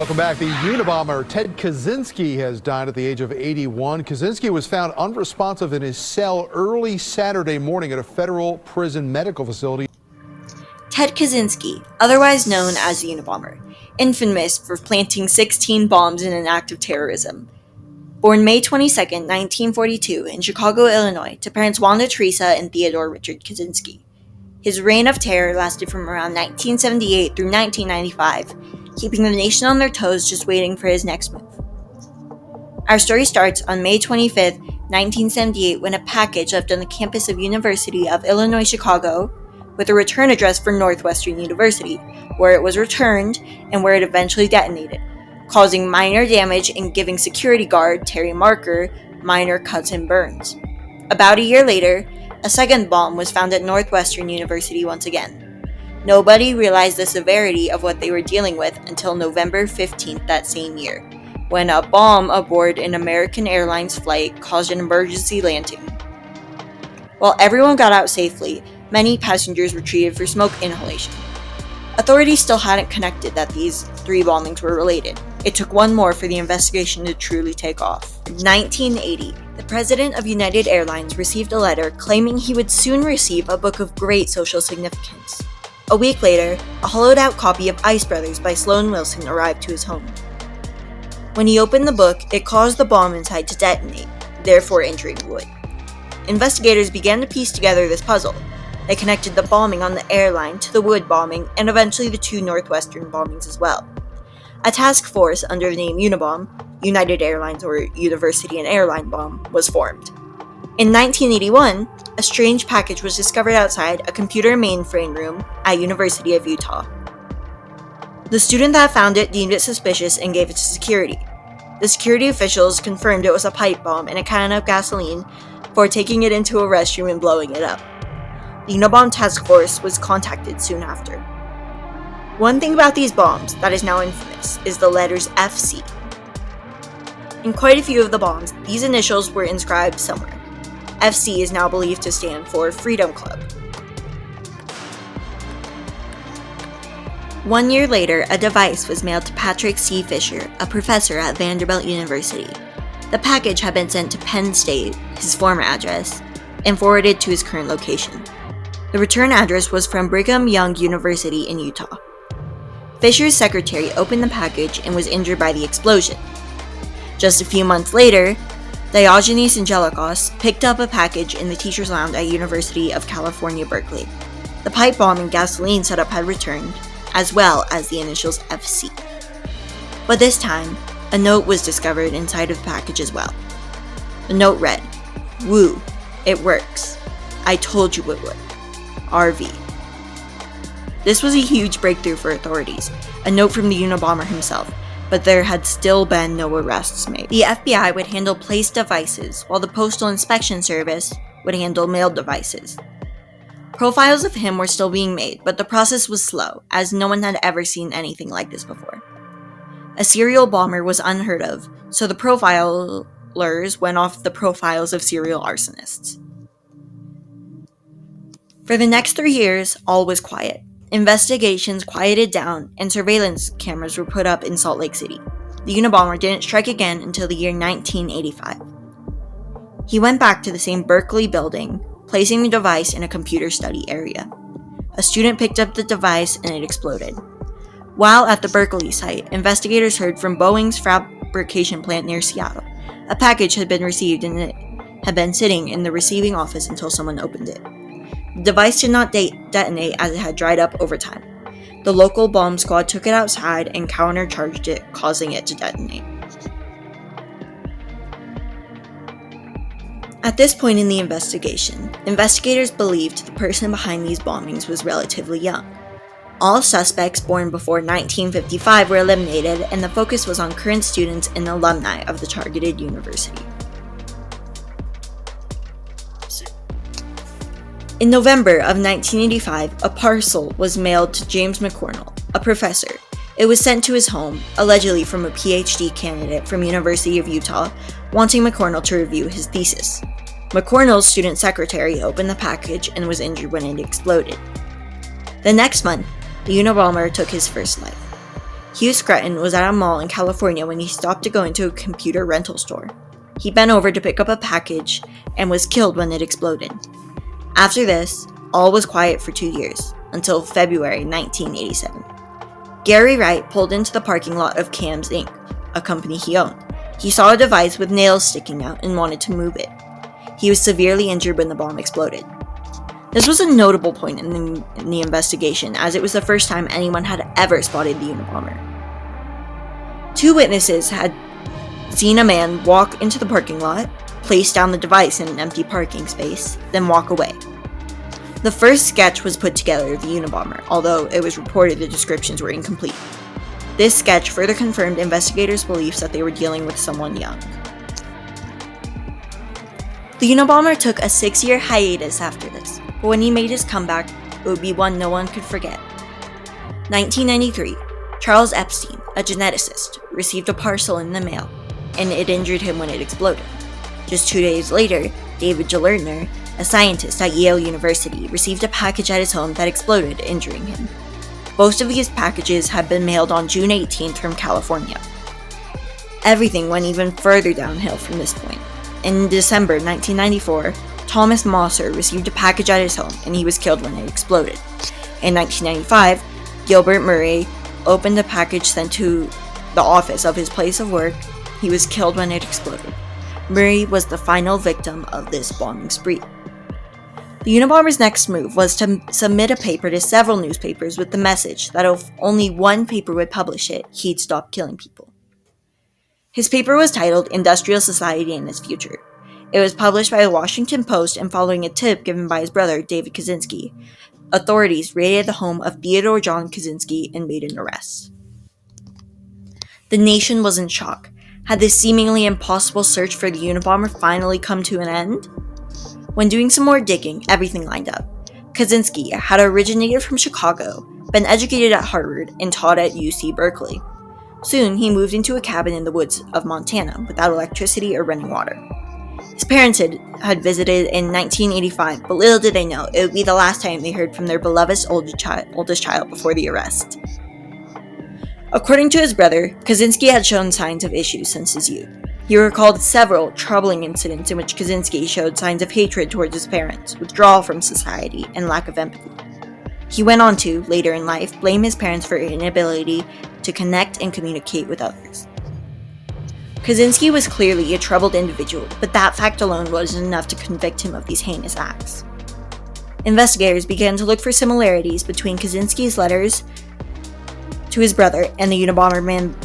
Welcome back. The Unabomber Ted Kaczynski has died at the age of 81. Kaczynski was found unresponsive in his cell early Saturday morning at a federal prison medical facility. Ted Kaczynski, otherwise known as the Unabomber, infamous for planting 16 bombs in an act of terrorism. Born May 22, 1942 in Chicago, Illinois, to parents Wanda Teresa and Theodore Richard Kaczynski. His reign of terror lasted from around 1978 through 1995, keeping the nation on their toes just waiting for his next move. Our story starts on May 25, 1978, when a package left on the campus of University of Illinois Chicago with a return address for Northwestern University, where it was returned and where it eventually detonated, causing minor damage and giving security guard Terry Marker minor cuts and burns. About a year later, a second bomb was found at Northwestern University once again. Nobody realized the severity of what they were dealing with until November 15th that same year, when a bomb aboard an American Airlines flight caused an emergency landing. While everyone got out safely, many passengers were treated for smoke inhalation. Authorities still hadn't connected that these 3 bombings were related. It took one more for the investigation to truly take off. In 1980, the president of United Airlines received a letter claiming he would soon receive a book of great social significance. A week later, a hollowed-out copy of Ice Brothers by Sloan Wilson arrived to his home. When he opened the book, it caused the bomb inside to detonate, therefore injuring Wood. Investigators began to piece together this puzzle. They connected the bombing on the airline to the Wood bombing and eventually the 2 Northwestern bombings as well. A task force under the name Unabomb, United Airlines or University and Airline Bomb, was formed. In 1981, a strange package was discovered outside a computer mainframe room at University of Utah. The student that found it deemed it suspicious and gave it to security. The security officials confirmed it was a pipe bomb and a can of gasoline before taking it into a restroom and blowing it up. The Unabomb task force was contacted soon after. One thing about these bombs that is now infamous is the letters FC. In quite a few of the bombs, these initials were inscribed somewhere. FC is now believed to stand for Freedom Club. 1 year later, a device was mailed to Patrick C. Fisher, a professor at Vanderbilt University. The package had been sent to Penn State, his former address, and forwarded to his current location. The return address was from Brigham Young University in Utah. Fisher's secretary opened the package and was injured by the explosion. Just a few months later, Diogenes Angelikos picked up a package in the teacher's lounge at University of California, Berkeley. The pipe bomb and gasoline setup had returned, as well as the initials FC. But this time, a note was discovered inside of the package as well. The note read, "Woo, it works. I told you it would. RV." This was a huge breakthrough for authorities, a note from the Unabomber himself, but there had still been no arrests made. The FBI would handle placed devices, while the Postal Inspection Service would handle mailed devices. Profiles of him were still being made, but the process was slow, as no one had ever seen anything like this before. A serial bomber was unheard of, so the profilers went off the profiles of serial arsonists. For the next 3 years, all was quiet. Investigations quieted down, and surveillance cameras were put up in Salt Lake City. The Unabomber didn't strike again until the year 1985. He went back to the same Berkeley building, placing the device in a computer study area. A student picked up the device and it exploded. While at the Berkeley site, investigators heard from Boeing's fabrication plant near Seattle. A package had been received and it had been sitting in the receiving office until someone opened it. The device did not detonate as it had dried up over time. The local bomb squad took it outside and countercharged it, causing it to detonate. At this point in the investigation, investigators believed the person behind these bombings was relatively young. All suspects born before 1955 were eliminated, and the focus was on current students and alumni of the targeted university. In November of 1985, a parcel was mailed to James McCornell, a professor. It was sent to his home, allegedly from a PhD candidate from University of Utah, wanting McCornell to review his thesis. McCornell's student secretary opened the package and was injured when it exploded. The next month, the Unabomber took his first life. Hugh Scranton was at a mall in California when he stopped to go into a computer rental store. He bent over to pick up a package and was killed when it exploded. After this, all was quiet for 2 years, until February 1987. Gary Wright pulled into the parking lot of Cams Inc., a company he owned. He saw a device with nails sticking out and wanted to move it. He was severely injured when the bomb exploded. This was a notable point in the investigation, as it was the first time anyone had ever spotted the Unabomber. 2 witnesses had seen a man walk into the parking lot, place down the device in an empty parking space, then walk away. The first sketch was put together of the Unabomber, although it was reported the descriptions were incomplete. This sketch further confirmed investigators' beliefs that they were dealing with someone young. The Unabomber took a 6-year hiatus after this, but when he made his comeback, it would be one no one could forget. 1993, Charles Epstein, a geneticist, received a parcel in the mail, and it injured him when it exploded. Just 2 days later, David Gelernter, a scientist at Yale University, received a package at his home that exploded, injuring him. Both of these packages had been mailed on June 18th from California. Everything went even further downhill from this point. In December 1994, Thomas Mosser received a package at his home, and he was killed when it exploded. In 1995, Gilbert Murray opened a package sent to the office of his place of work. He was killed when it exploded. Murray was the final victim of this bombing spree. The Unabomber's next move was to submit a paper to several newspapers with the message that if only one paper would publish it, he'd stop killing people. His paper was titled Industrial Society and Its Future. It was published by the Washington Post, and following a tip given by his brother, David Kaczynski, authorities raided the home of Theodore John Kaczynski and made an arrest. The nation was in shock. Had this seemingly impossible search for the Unabomber finally come to an end? When doing some more digging, everything lined up. Kaczynski had originated from Chicago, been educated at Harvard, and taught at UC Berkeley. Soon, he moved into a cabin in the woods of Montana without electricity or running water. His parents had visited in 1985, but little did they know it would be the last time they heard from their beloved oldest child before the arrest. According to his brother, Kaczynski had shown signs of issues since his youth. He recalled several troubling incidents in which Kaczynski showed signs of hatred towards his parents, withdrawal from society, and lack of empathy. He went on to, later in life, blame his parents for inability to connect and communicate with others. Kaczynski was clearly a troubled individual, but that fact alone wasn't enough to convict him of these heinous acts. Investigators began to look for similarities between Kaczynski's letters to his brother and the Unabomber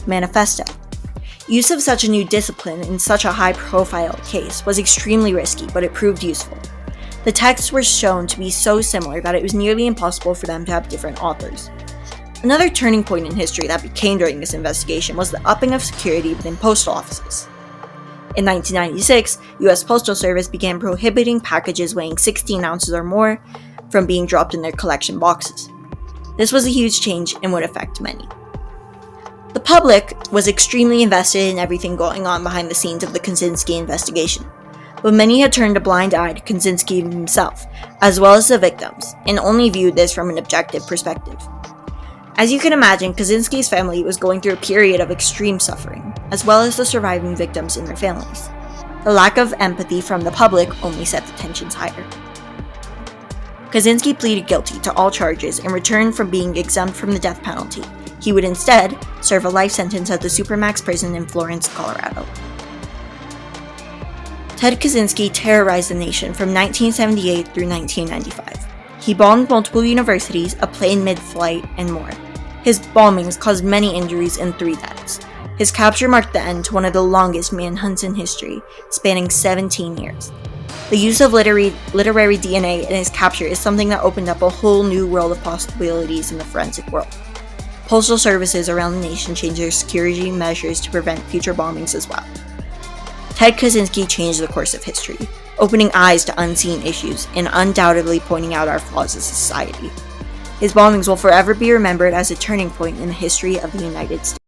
manifesto. Use of such a new discipline in such a high-profile case was extremely risky, but it proved useful. The texts were shown to be so similar that it was nearly impossible for them to have different authors. Another turning point in history that came during this investigation was the upping of security within postal offices. In 1996, U.S. Postal Service began prohibiting packages weighing 16 ounces or more from being dropped in their collection boxes. This was a huge change and would affect many. The public was extremely invested in everything going on behind the scenes of the Kaczynski investigation, but many had turned a blind eye to Kaczynski himself, as well as the victims, and only viewed this from an objective perspective. As you can imagine, Kaczynski's family was going through a period of extreme suffering, as well as the surviving victims and their families. The lack of empathy from the public only set the tensions higher. Kaczynski pleaded guilty to all charges in return for being exempt from the death penalty. He would instead serve a life sentence at the Supermax prison in Florence, Colorado. Ted Kaczynski terrorized the nation from 1978 through 1995. He bombed multiple universities, a plane mid-flight, and more. His bombings caused many injuries and 3 deaths. His capture marked the end to one of the longest manhunts in history, spanning 17 years. The use of literary DNA in his capture is something that opened up a whole new world of possibilities in the forensic world. Postal services around the nation changed their security measures to prevent future bombings as well. Ted Kaczynski changed the course of history, opening eyes to unseen issues and undoubtedly pointing out our flaws as a society. His bombings will forever be remembered as a turning point in the history of the United States.